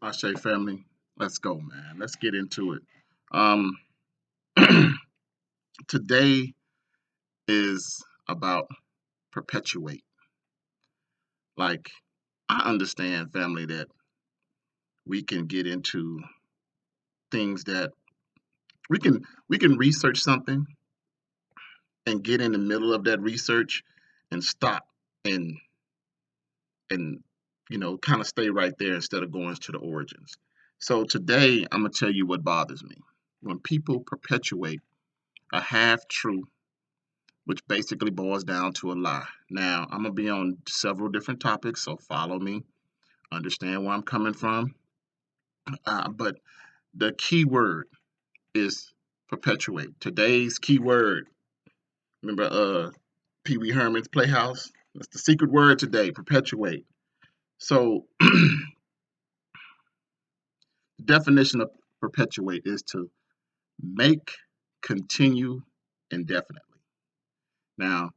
Ashe family, let's go, man. Let's get into it. Um, Today is about perpetuate. Like, I understand, family, that we can get into things that we can research something and get in the middle of that research and stop and and kind of stay right there instead of going to the origins. So today I'm gonna tell you what bothers me when people perpetuate a half truth which basically boils down to a lie. Now, I'm going to be on several different topics, so follow me, understand where I'm coming from. But the key word is perpetuate. Today's key word, remember Pee Wee Herman's Playhouse? That's the secret word today, perpetuate. So, the definition of perpetuate is to make continue indefinitely. Now,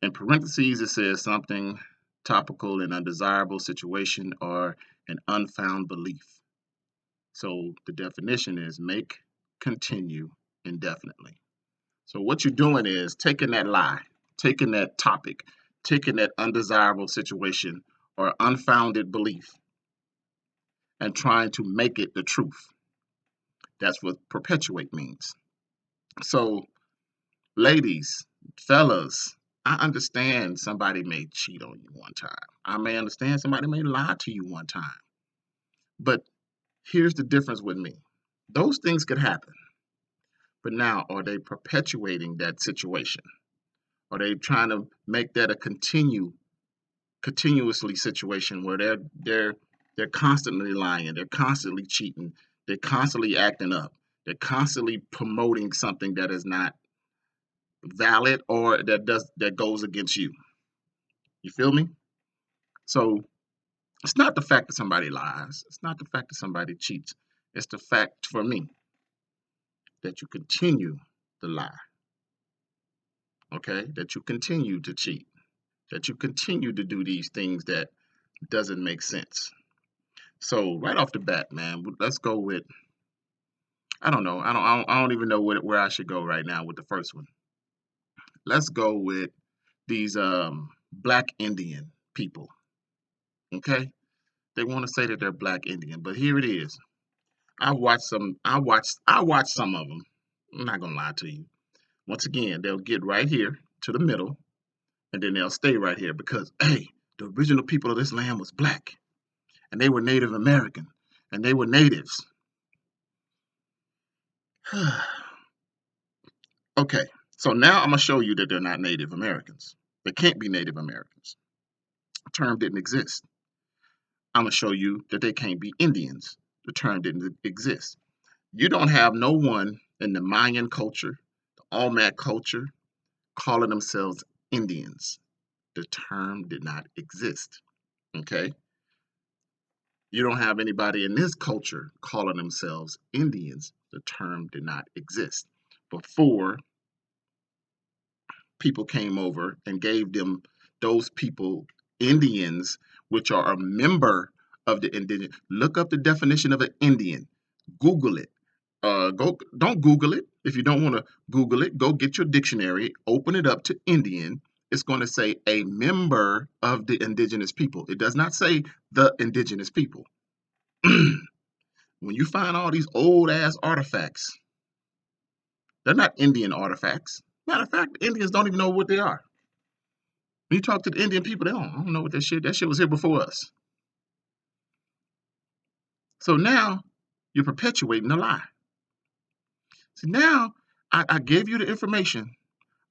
in parentheses, it says something topical, an undesirable situation, or an unfound belief. So the definition is make continue indefinitely. So what you're doing is taking that lie, taking that topic, taking that undesirable situation or unfounded belief and trying to make it the truth. That's what perpetuate means. So, ladies, fellas, I understand somebody may cheat on you one time. I may understand somebody may lie to you one time. But here's the difference with me. Those things could happen. But now, are they perpetuating that situation? Are they trying to make that a continuously situation where they're constantly lying, they're constantly cheating, they're constantly acting up, they're constantly promoting something that is not valid or that goes against you. You feel me? So it's not the fact that somebody lies. It's not the fact that somebody cheats. It's the fact for me that you continue the lie, okay? That you continue to cheat, that you continue to do these things that doesn't make sense. So right off the bat, man, let's go with I don't know. I don't even know where I should go right now with the first one. Let's go with these black Indian people, okay? They want to say that they're black Indian, but here it is. I watched some of them. I'm not gonna lie to you. Once again, they'll get right here to the middle, and then they'll stay right here because hey, the original people of this land was black, and they were Native American, and they were natives. Okay, so now I'm gonna show you that they're not Native Americans. They can't be Native Americans. The term didn't exist. I'm gonna show you that they can't be Indians. The term didn't exist. You don't have no one in the Mayan culture, the Olmec culture, calling themselves Indians. The term did not exist. Okay? You don't have anybody in this culture calling themselves Indians. The term did not exist. Before people came over and gave them those people Indians, which are a member of the indigenous. Look up the definition of an Indian. Google it. Don't Google it if you don't want to Google it. Go get your dictionary, open it up to Indian. It's going to say a member of the indigenous people. It does not say the indigenous people. When you find all these old ass artifacts, they're not Indian artifacts. Matter of fact, Indians don't even know what they are. When you talk to the Indian people, they don't know what that shit was here before us. So now you're perpetuating the lie. See, now I gave you the information.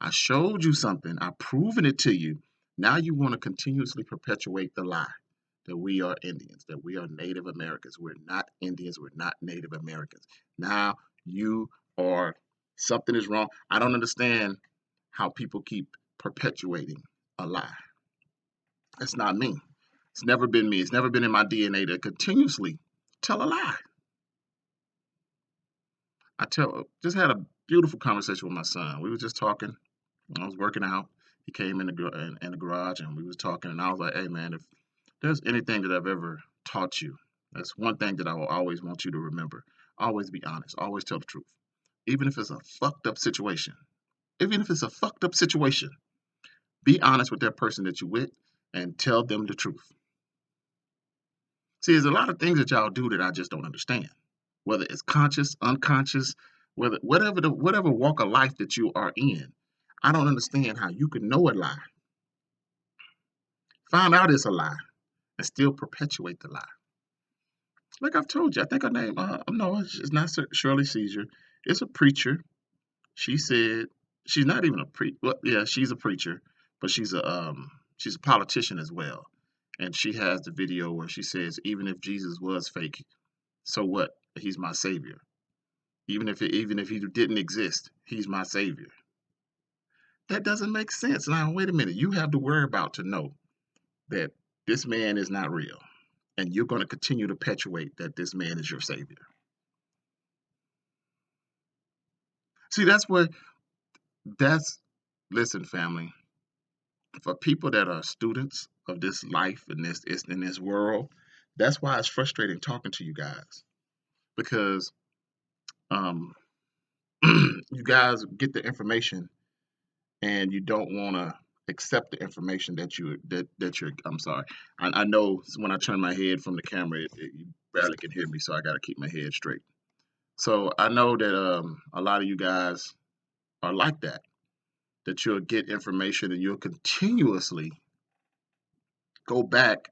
I showed you something. I've proven it to you. Now you want to continuously perpetuate the lie that we are Indians, that we are Native Americans. We're not Indians. We're not Native Americans. Now you are, something is wrong. I don't understand how people keep perpetuating a lie. It's not me. It's never been me. It's never been in my DNA to continuously tell a lie. Just had a beautiful conversation with my son. We were just talking. I was working out. He came in the garage and we was talking. And I was like, "Hey man, if there's anything that I've ever taught you, That's one thing that I will always want you to remember. Always be honest. Always tell the truth. Even if it's a fucked up situation. Even if it's a fucked up situation, be honest with that person that you with and tell them the truth. See, there's a lot of things that y'all do that I just don't understand. Whether it's conscious, unconscious, whatever walk of life that you are in, I don't understand how you can know a lie, find out it's a lie, and still perpetuate the lie. Like I've told you, I think her name, no, it's not Shirley Caesar. It's a preacher. She said she's not even a well, yeah, she's a preacher, but she's a politician as well. And she has the video where she says, even if Jesus was fake, so what? He's my savior. Even if he didn't exist, he's my savior. That doesn't make sense. Now, wait a minute. You have to worry about to know that this man is not real, and you're going to continue to perpetuate that this man is your savior. See, listen, family. For people that are students of this life and this world, that's why it's frustrating talking to you guys because um, you guys get the information and you don't want to accept the information that you're. I'm sorry. I know when I turn my head from the camera, you barely can hear me, so I got to keep my head straight. So I know that a lot of you guys are like that. That you'll get information and you'll continuously go back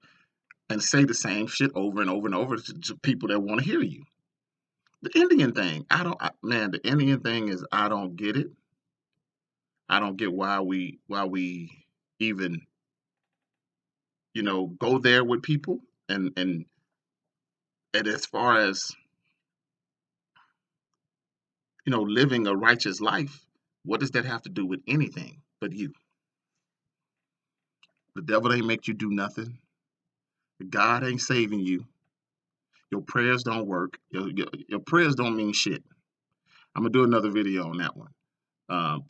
and say the same shit over and over and over to people that want to hear you. The Indian thing, man, the Indian thing is I don't get it. I don't get why we even go there with people and as far as living a righteous life, what does that have to do with anything but you? The devil ain't make you do nothing. God ain't saving you. Your prayers don't work. Your prayers don't mean shit. I'm gonna do another video on that one.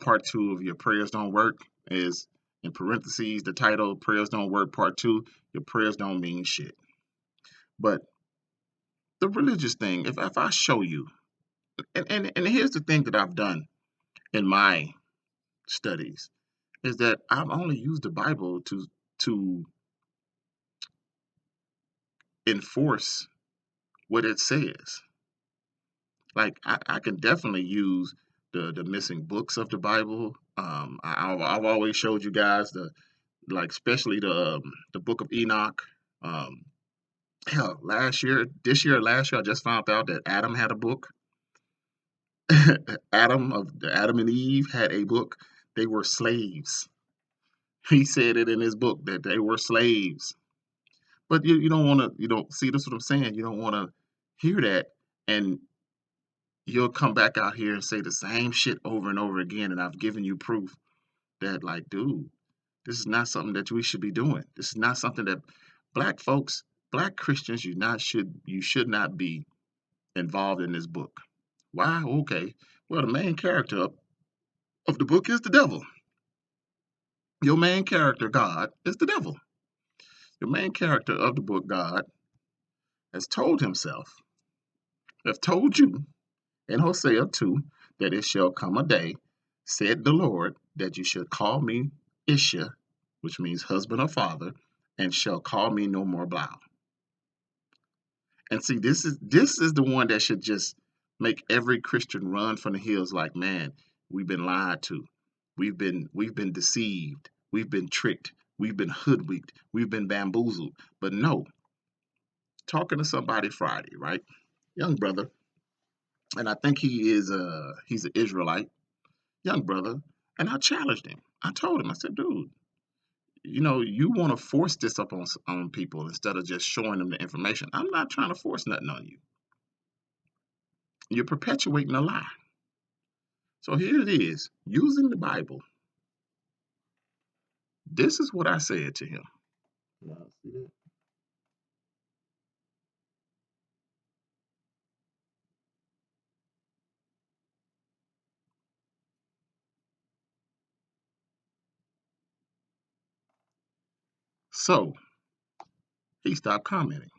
Part two of your prayers don't work is in parentheses the title prayers don't work part two. Your prayers don't mean shit. But the religious thing, if I show you, and here's the thing that I've done in my studies is that I've only used the Bible to enforce what it says. Like I can definitely use the missing books of the Bible. I've always showed you guys especially the book of Enoch. Um, hell, last year, I just found out that Adam had a book. Adam and Eve had a book. They were slaves. He said it in his book that they were slaves. But you don't want to, see, that's what I'm saying. You don't want to hear that, and you'll come back out here and say the same shit over and over again. And I've given you proof that, like, dude, this is not something that we should be doing. This is not something that black folks, black Christians, you should not be involved in this book. Why? Okay. Well, the main character of the book is the devil. Your main character, God, is the devil. Your main character of the book, God, has told himself, has told you in Hosea 2 that it shall come a day, said the Lord, that you should call me Isha, which means husband or father, and shall call me no more Blau. And see, this is the one that should just make every Christian run from the hills like, man, we've been lied to. We've been deceived. We've been tricked. We've been hoodwinked. We've been bamboozled. But no, talking to somebody Friday, right? Young brother, and I think he's an Israelite, young brother, and I challenged him. I told him, I said, dude, you want to force this up on people instead of just showing them the information. I'm not trying to force nothing on you. You're perpetuating a lie. So here it is, using the Bible. This is what I said to him. See that? So he stopped commenting.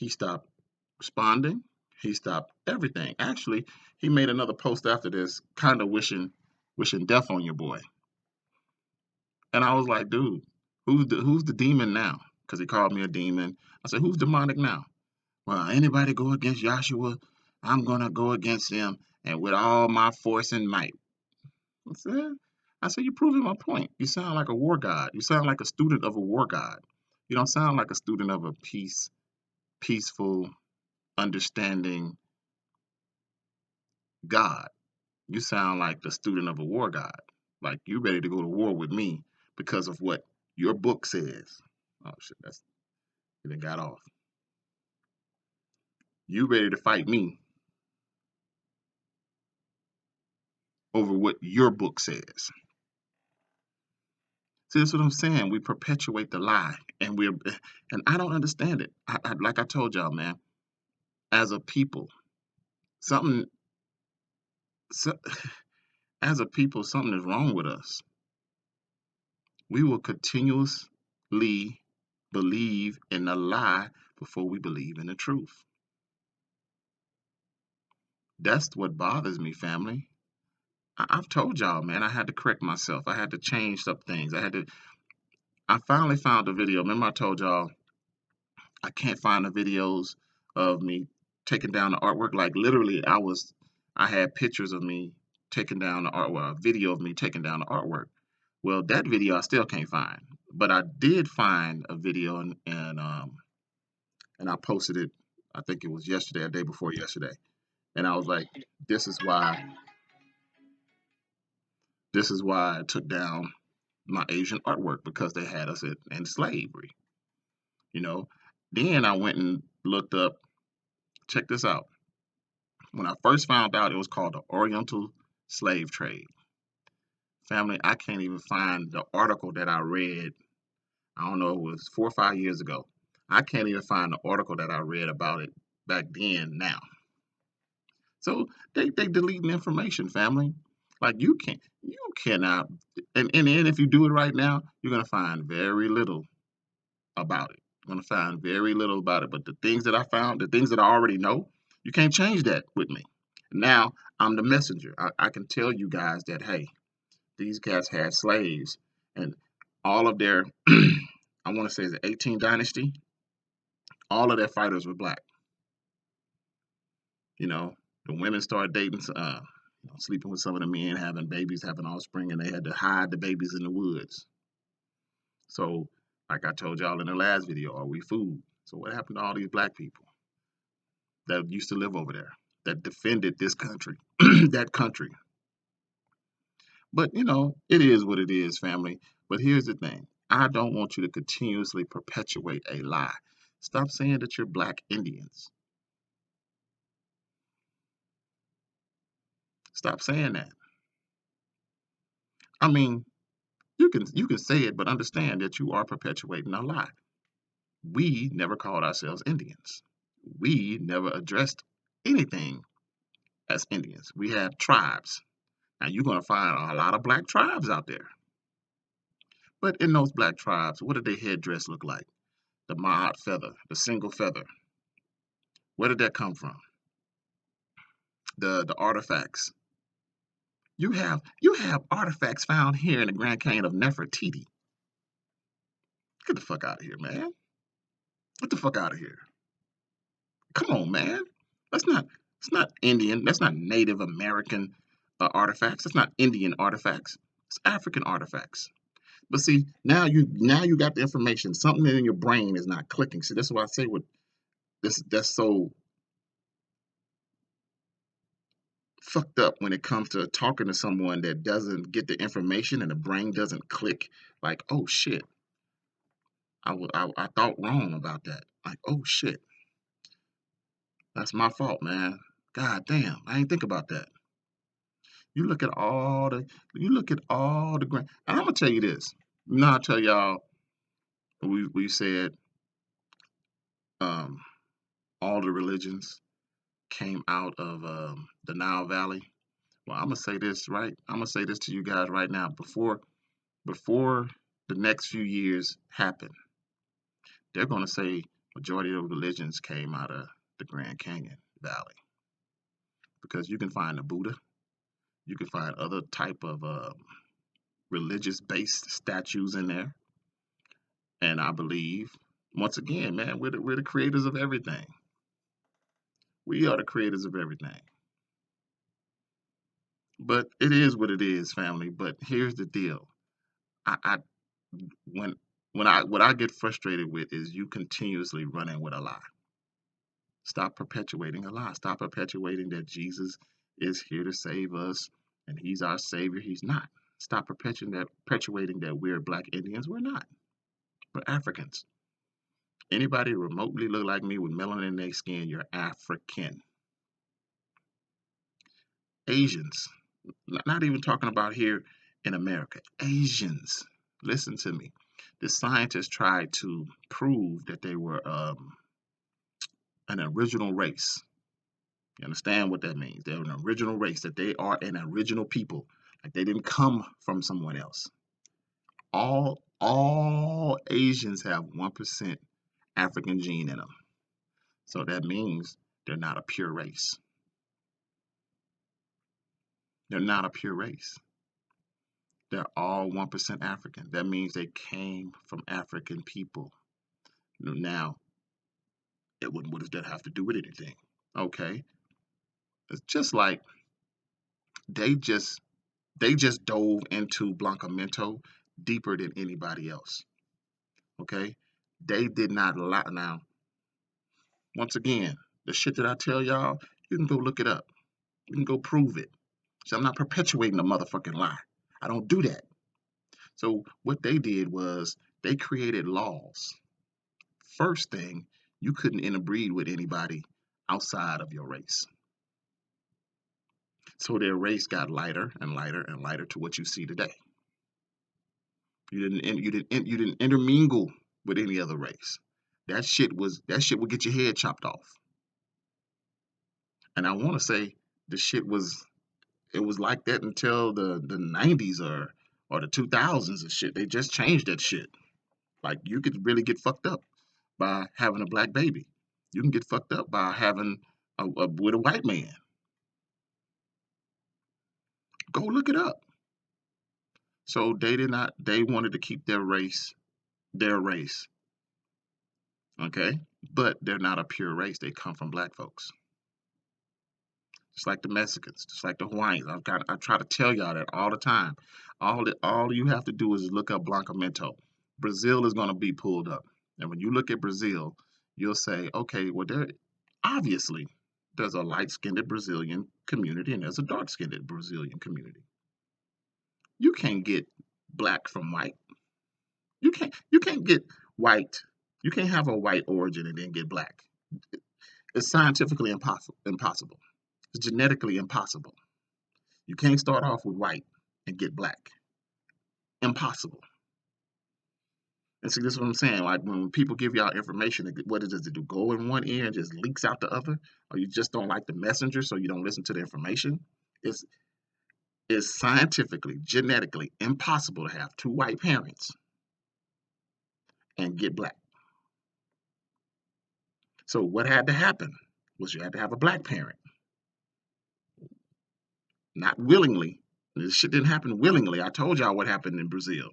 He stopped responding. He stopped everything. Actually, he made another post after this, kind of wishing death on your boy. And I was like, dude, who's the demon now? Because he called me a demon. I said, who's demonic now? Well, anybody go against Joshua, I'm gonna go against them, and with all my force and might. I said, you're proving my point. You sound like a war god. You sound like a student of a war god. You don't sound like a student of a peaceful, understanding God. You sound like the student of a war god. Like you ready to go to war with me because of what your book says. Oh shit, that's it done got off. You ready to fight me over what your book says. See, that's what I'm saying. We perpetuate the lie, and I don't understand it. Like I told y'all, man, as a people, something, so, as a people, something is wrong with us. We will continuously believe in a lie before we believe in the truth. That's what bothers me, family. I've told y'all, man, I had to correct myself. I had to change some things. I finally found a video. Remember, I told y'all I can't find the videos of me taking down the artwork. Like literally, I had pictures of me taking down the art, well, a video of me taking down the artwork. Well, that video I still can't find, but I did find a video and I posted it. I think it was yesterday, a day before yesterday, and I was like, "This is why. This is why I took down my Asian artwork because they had us in slavery." You know. Then I went and looked up. Check this out. When I first found out, it was called the Oriental Slave Trade. Family, I can't even find the article that I read. I don't know, it was 4 or 5 years ago. I can't even find the article that I read about it back then now. So they deleting information, family. Like you cannot, and if you do it right now, you're gonna find very little about it. You're gonna find very little about it. But the things that I found, the things that I already know, you can't change that with me. Now I'm the messenger. I can tell you guys that hey, these cats had slaves, and all of their, I want to say the 18th dynasty, all of their fighters were black. You know, the women started dating, sleeping with some of the men, having babies, having offspring, and they had to hide the babies in the woods. So, like I told y'all in the last video, are we food? So, what happened to all these black people that used to live over there, that defended this country, that country? But, it is what it is, family. But here's the thing I don't want you to continuously perpetuate a lie. Stop saying that you're black Indians. Stop saying that. I mean, you can say it, but understand that you are perpetuating a lie. We never called ourselves Indians. We never addressed anything as Indians. We had tribes. Now you're gonna find a lot of black tribes out there. But in those black tribes, what did their headdress look like? The ma'at feather, the single feather. Where did that come from? The artifacts. You have artifacts found here in the Grand Canyon of Nefertiti. Get the fuck out of here, man. Get the fuck out of here. Come on, man. That's not it's not Indian. That's not Native American artifacts. That's not Indian artifacts. It's African artifacts. But see, now you got the information. Something in your brain is not clicking. See, that's why I say what this that's so fucked up when it comes to talking to someone that doesn't get the information and the brain doesn't click. Like, oh shit, I thought wrong about that. Like, oh shit, that's my fault, man. God damn, I ain't think about that. You look at all the grand. And I'm gonna tell you this. I'll tell y'all. We said um, all the religions came out of the Nile Valley. Well, I'm gonna say this right. I'm gonna say this to you guys right now. Before the next few years happen, they're gonna say Majority of religions came out of the Grand Canyon Valley because you can find the Buddha, you can find other type of religious-based statues in there, and I believe once again, man, we're the creators of everything. We are the creators of everything. But it is what it is, family. But here's the deal: I when what I get frustrated with is you continuously running with a lie. Stop perpetuating a lie. Stop perpetuating that Jesus is here to save us and he's our savior. He's not. Stop perpetuating that we're black Indians. We're not. We're Africans. Anybody remotely look like me with melanin in their skin, you're African. Asians. Not even talking about here in America. Asians. Listen to me. The scientists tried to prove that they were an original race. You understand what that means? They're an original race, that they are an original people. Like they didn't come from someone else. All Asians have 1% African gene in them. So that means they're not a pure race. They're not a pure race. They're all 1% African. That means they came from African people. Now, what does that have to do with anything? Okay. It's just like they just they just dove into Blancamento deeper than anybody else. Okay? They did not allow. Now, once again, the shit that I tell y'all, you can go look it up. You can go prove it. So I'm not perpetuating a motherfucking lie. I don't do that. So what they did was they created laws. First thing, you couldn't interbreed with anybody outside of your race. So their race got lighter and lighter and lighter to what you see today. You didn't intermingle with any other race. That shit would get your head chopped off. And I want to say the shit was it was like that until the 90s or the 2000s and shit. They just changed that shit. Like you could really get fucked up by having a black baby. You can get fucked up by having with a white man. Go look it up. So they did not. They wanted to keep their race. Okay, but they're not a pure race. They come from black folks, just like the Mexicans, just like the Hawaiians. I try to tell y'all that all the time. All you have to do is look up Blancamento. Brazil is going to be pulled up, and when you look at Brazil, you'll say, okay, well, obviously there's a light-skinned Brazilian community and there's a dark-skinned Brazilian community. You can't get black from white. You can't get white. You can't have a white origin and then get black. It's scientifically impossible. It's genetically impossible. You can't start off with white and get black. Impossible. And see, this is what I'm saying. Like when people give y'all information, what does it do? Go in one ear and just leaks out the other? Or you just don't like the messenger, so you don't listen to the information? It's it's scientifically, genetically impossible to have two white parents and get black. So what had to happen was you had to have a black parent, not willingly. This shit didn't happen willingly. I told y'all what happened in Brazil.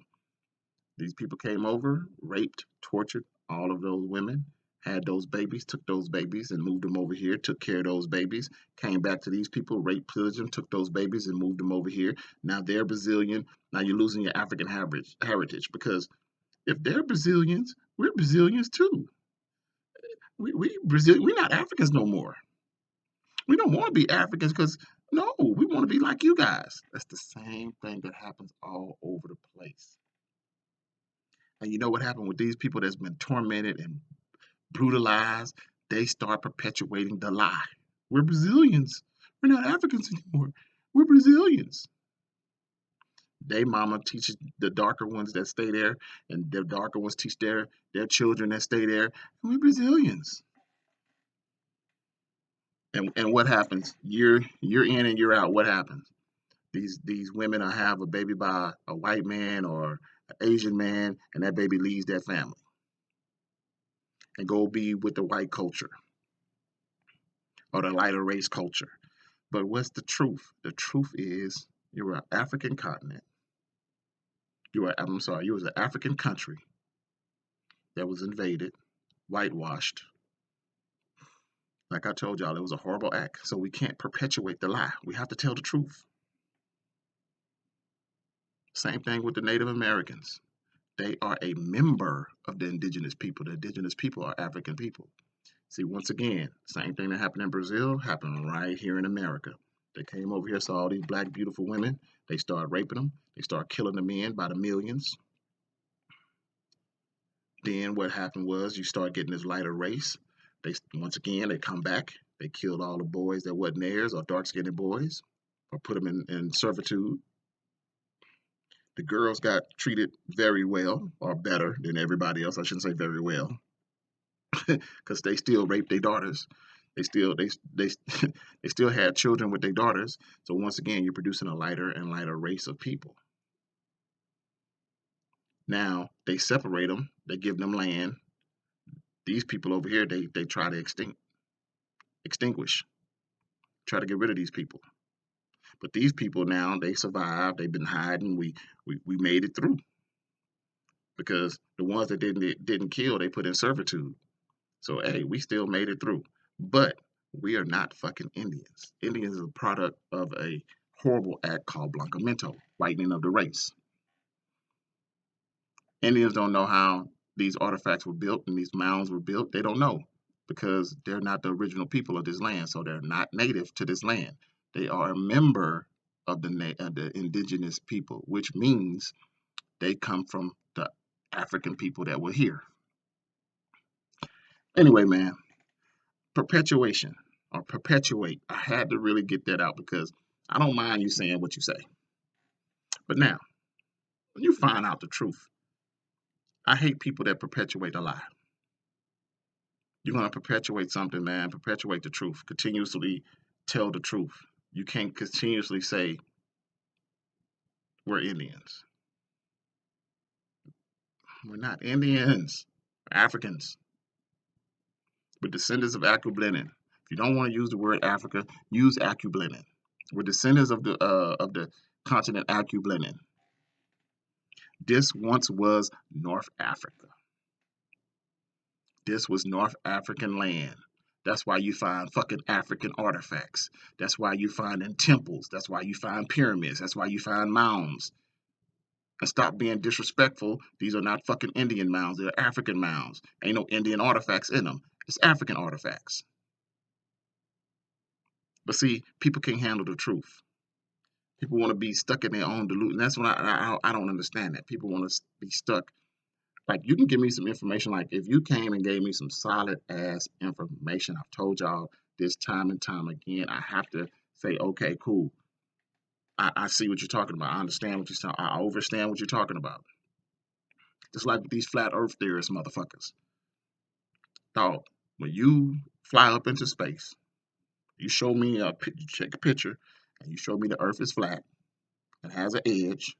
These people came over, raped, tortured all of those women, had those babies, took those babies and moved them over here, took care of those babies, came back to these people, raped, pillaged them, took those babies and moved them over here. Now they're Brazilian. Now you're losing your African heritage because if they're Brazilians, we're Brazilians too. We're not Africans no more. We don't want to be Africans because no, we want to be like you guys. That's the same thing that happens all over the place. And you know what happened with these people that's been tormented and brutalized? They start perpetuating the lie. We're Brazilians. We're not Africans anymore. We're Brazilians. They mama teaches the darker ones that stay there, and the darker ones teach their children that stay there. And we're Brazilians. And what happens? Year in and year out, what happens? These women will have a baby by a white man or an Asian man, and that baby leaves that family. and go be with the white culture or the lighter race culture. But what's the truth? The truth is you're an African continent. You was an African country that was invaded, whitewashed. Like I told y'all, it was a horrible act. So we can't perpetuate the lie. We have to tell the truth. Same thing with the Native Americans. They are a member of the indigenous people. The indigenous people are African people. See, once again, same thing that happened in Brazil happened right here in America. They came over here, saw all these black, beautiful women. They started raping them. They started killing the men by the millions. Then what happened was you start getting this lighter race. Once again, they come back. They killed all the boys that wasn't theirs or dark-skinned boys or put them in servitude. The girls got treated very well or better than everybody else. I shouldn't say very well because they still raped their daughters. They they still had children with their daughters. So once again, you're producing a lighter and lighter race of people. Now they separate them. They give them land. These people over here, they try to extinguish, try to get rid of these people. But these people now they survived. They've been hiding. We made it through because the ones that didn't kill, they put in servitude. So hey, we still made it through. But we are not fucking Indians. Indians is a product of a horrible act called blancamiento, whitening of the race. Indians don't know how these artifacts were built and these mounds were built. They don't know because they're not the original people of this land. So they're not native to this land. They are a member of the indigenous people, which means they come from the African people that were here. Anyway, man, perpetuation or perpetuate. I had to really get that out because I don't mind you saying what you say. But now, when you find out the truth, I hate people that perpetuate a lie. You're going to perpetuate something, man. Perpetuate the truth. Continuously tell the truth. You can't continuously say we're Indians. We're not Indians. We're Africans. We're descendants of Acublenin. If you don't want to use the word Africa, use Acublenin. We're descendants of the continent Acublenin. This once was North Africa. This was North African land. That's why you find fucking African artifacts. That's why you find in temples. That's why you find pyramids. That's why you find mounds. And stop being disrespectful. These are not fucking Indian mounds. They're African mounds. Ain't no Indian artifacts in them. It's African artifacts. But see, people can't handle the truth. People want to be stuck in their own delusion. That's what I don't understand that. People want to be stuck. Like, you can give me some information. Like, if you came and gave me some solid ass information, I've told y'all this time and time again, I have to say, okay, cool. I see what you're talking about. I understand what you're saying. I understand what you're talking about. Just like with these flat earth theorists, motherfuckers. Dog, when you fly up into space, you show me you take a picture, and you show me the earth is flat and has an edge,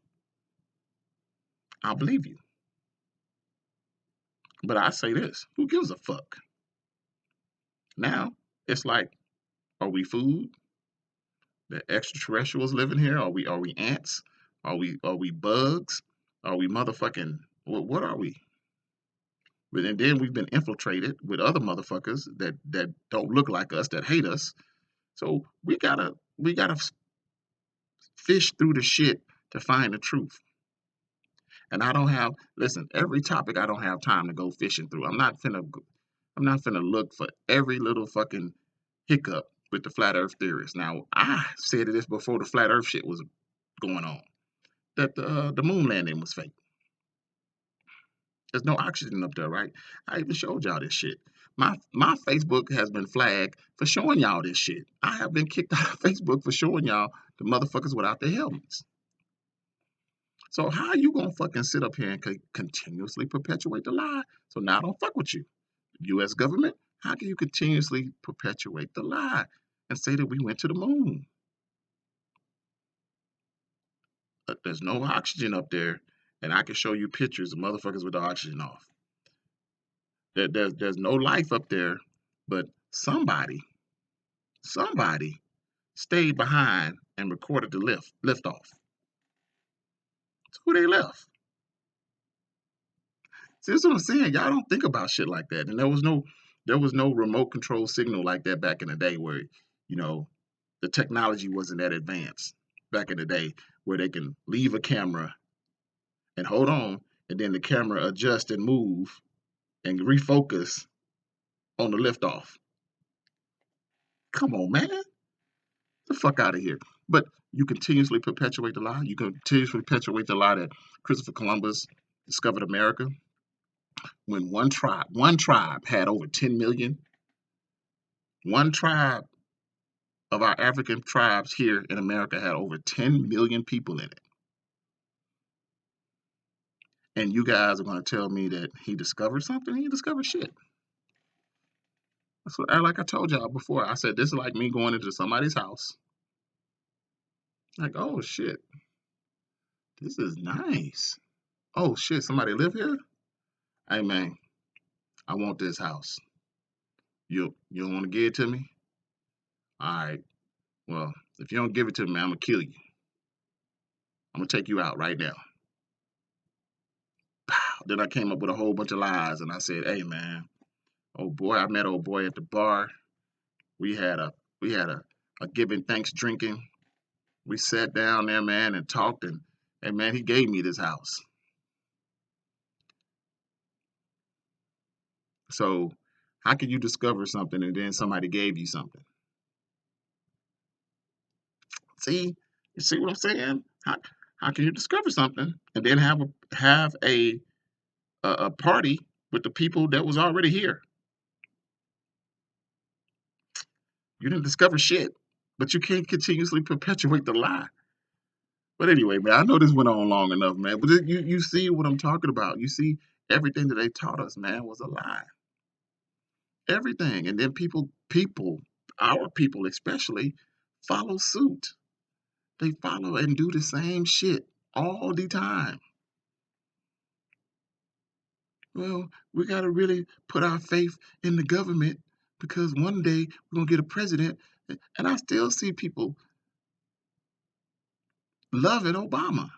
I'll believe you. But I say this, who gives a fuck? Now, it's like, are we food? The extraterrestrials living here? Are we ants? Are we bugs? Are we motherfucking what are we? And then we've been infiltrated with other motherfuckers that don't look like us, that hate us. So we gotta fish through the shit to find the truth. And I don't have listen, every topic I don't have time to go fishing through. I'm not finna look for every little fucking hiccup with the flat earth theorists. Now, I said this before the flat earth shit was going on, that the moon landing was fake. There's no oxygen up there, right? I even showed y'all this shit. My Facebook has been flagged for showing y'all this shit. I have been kicked out of Facebook for showing y'all the motherfuckers without their helmets. So how you gonna fucking sit up here and continuously perpetuate the lie? So now I don't fuck with you. U.S. government, how can you continuously perpetuate the lie and say that we went to the moon? There's no oxygen up there, and I can show you pictures of motherfuckers with the oxygen off. There's no life up there, but somebody stayed behind and recorded the lift off. So who they left? See, that's what I'm saying. Y'all don't think about shit like that. And there was no remote control signal like that back in the day where, you know, the technology wasn't that advanced back in the day where they can leave a camera and hold on, and then the camera adjust and move and refocus on the liftoff. Come on, man. Get the fuck out of here. But you continuously perpetuate the lie. You continuously perpetuate the lie that Christopher Columbus discovered America when one tribe had over 10 million. One tribe of our African tribes here in America had over 10 million people in it. And you guys are going to tell me that he discovered something? He discovered shit. That's what, like I told y'all before, I said this is like me going into somebody's house. Like, oh shit, this is nice. Oh shit, somebody live here? Hey man, I want this house. You don't want to give it to me? All right. Well, if you don't give it to me, I'm gonna kill you. I'm gonna take you out right now. Pow. Then I came up with a whole bunch of lies and I said, hey man, oh boy, I met old boy at the bar. We had a giving thanks drinking. We sat down there, man, and talked and man, he gave me this house. So how can you discover something and then somebody gave you something? See, you see what I'm saying? How can you discover something and then have a party with the people that was already here? You didn't discover shit, but you can't continuously perpetuate the lie. But anyway, man, I know this went on long enough, man. But you see what I'm talking about. You see everything that they taught us, man, was a lie. Everything, and then our people especially, follow suit. They follow and do the same shit all the time. Well, we got to really put our faith in the government because one day we're going to get a president. And I still see people loving Obama.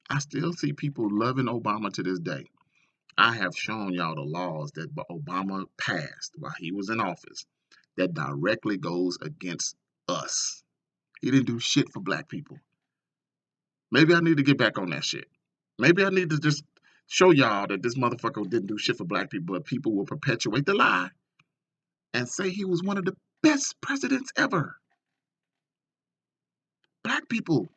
I still see people loving Obama to this day. I have shown y'all the laws that Obama passed while he was in office that directly goes against us. He didn't do shit for black people. Maybe I need to get back on that shit. Maybe I need to just show y'all that this motherfucker didn't do shit for black people, but people will perpetuate the lie and say he was one of the best presidents ever. Black people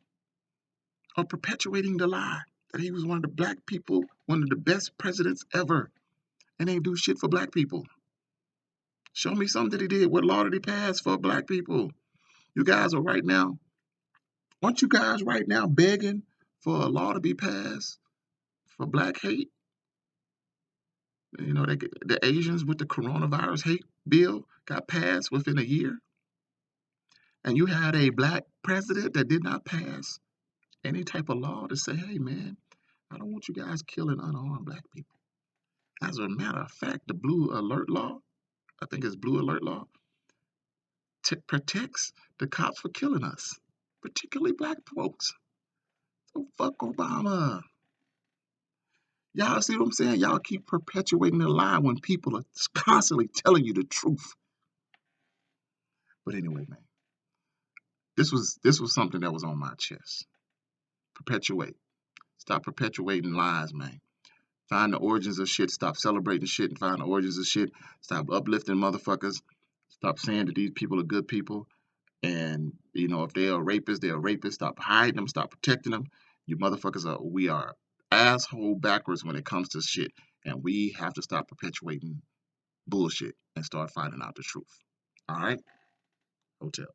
are perpetuating the lie that he was one of the best presidents ever, and ain't do shit for black people. Show me something that he did. What law did he pass for black people? You guys are right now, aren't you guys right now begging for a law to be passed for black hate? You know, the Asians with the coronavirus hate bill got passed within a year, and you had a black president that did not pass any type of law to say, hey, man, I don't want you guys killing unarmed black people. As a matter of fact, the blue alert law, I think it's blue alert law, protects the cops for killing us, particularly black folks. So fuck Obama. Y'all see what I'm saying? Y'all keep perpetuating the lie when people are constantly telling you the truth. But anyway, man, this was something that was on my chest. Perpetuate. Stop perpetuating lies, man. Find the origins of shit. Stop celebrating shit and find the origins of shit. Stop uplifting motherfuckers. Stop saying that these people are good people. And, you know, if they're a rapist, they're a rapist. Stop hiding them. Stop protecting them. You motherfuckers we are asshole backwards when it comes to shit. And we have to stop perpetuating bullshit and start finding out the truth. All right? Hotel.